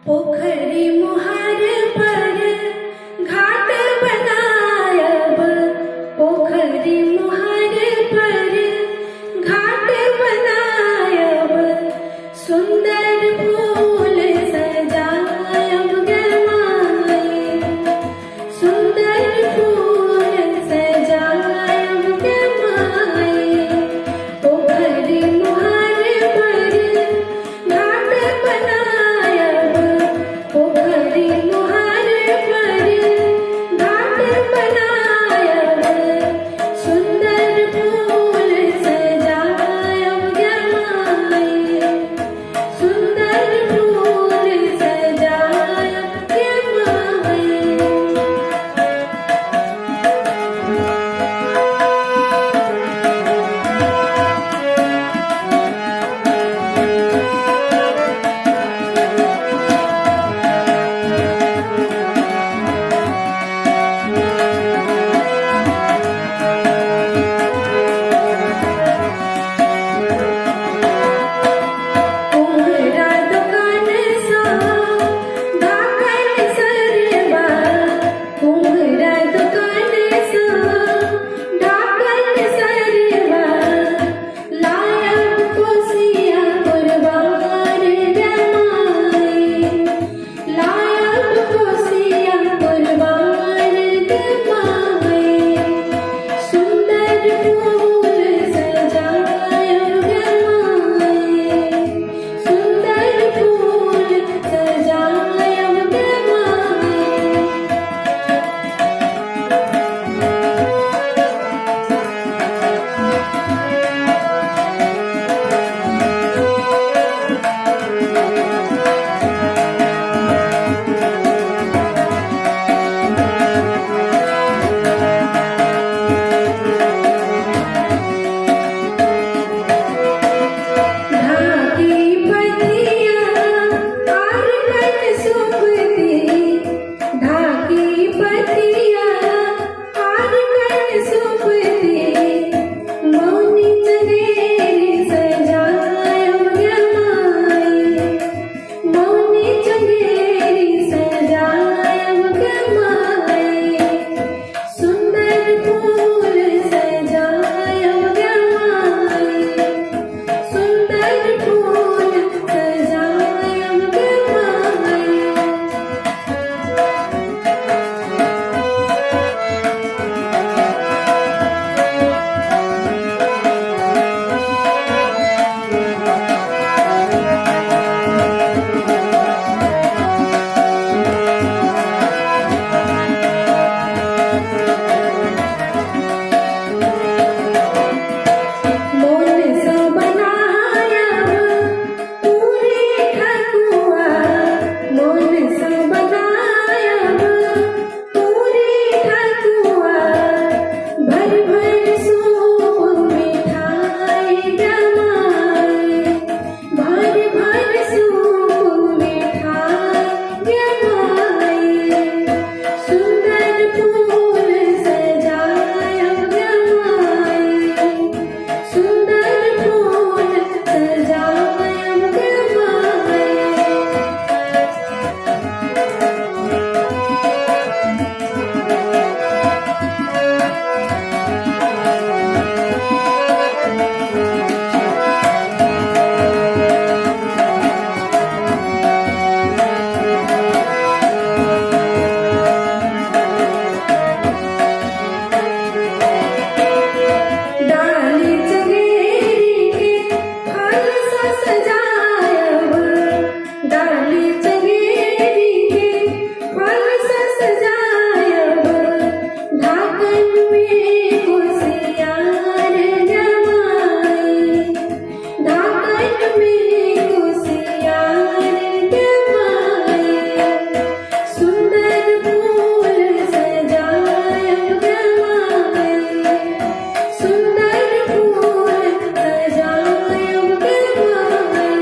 पोखरी मोहार पर घाट बनायब, पोखरी मोहार पर घाट बनायब, सुंदर फूल सजायब गे माई, सुंदर फूल सजायब गे माई, पोखरी मोहार पर घाट बनायब, पोखरी मोहार पर घाट बनायब, सुंदर फूल सजायब गे माई, सुंदर फूल सजायब गे माई. उघडा दुकानसा धाकल सर्वा, उघडा दुकानसा धाकल सर्वा, लायब कोसिया कुर्बान गे माई, लायब कोसिया कुर्बान गे माई, सुंदर फूल सजायब गे माई, सुंदर फूल सजायब गे माई. ढाकी पतिया आर कट सुपती, ढाकी पतिया आर कट सुपती, मौनी चंदेरी सजायब गे माई, मौनी चंदेरी सजायब गे माई, सुंदर फूल सजायब गे माई, सुंदर फूल सजायब गे माई. मोन सा बनायब पूरी ठकुआ, मोन सा बनायब पूरी ठकुआ, भर भर सूप मिठाई गे माई, भर भर सूप मिठाई गे माई, सुंदर फूल सजायब गे माई, सुंदर फूल सजायब गे माई. डाली चंगेरी के फल सा सजायब, डाली चंगेरी के फल सा सजायब, ढाकन में कुसियार गे माई, ढाकन में कुसियार गे माई, सुंदर फूल सजायब गे माई, सुंदर फूल सजायब गे माई.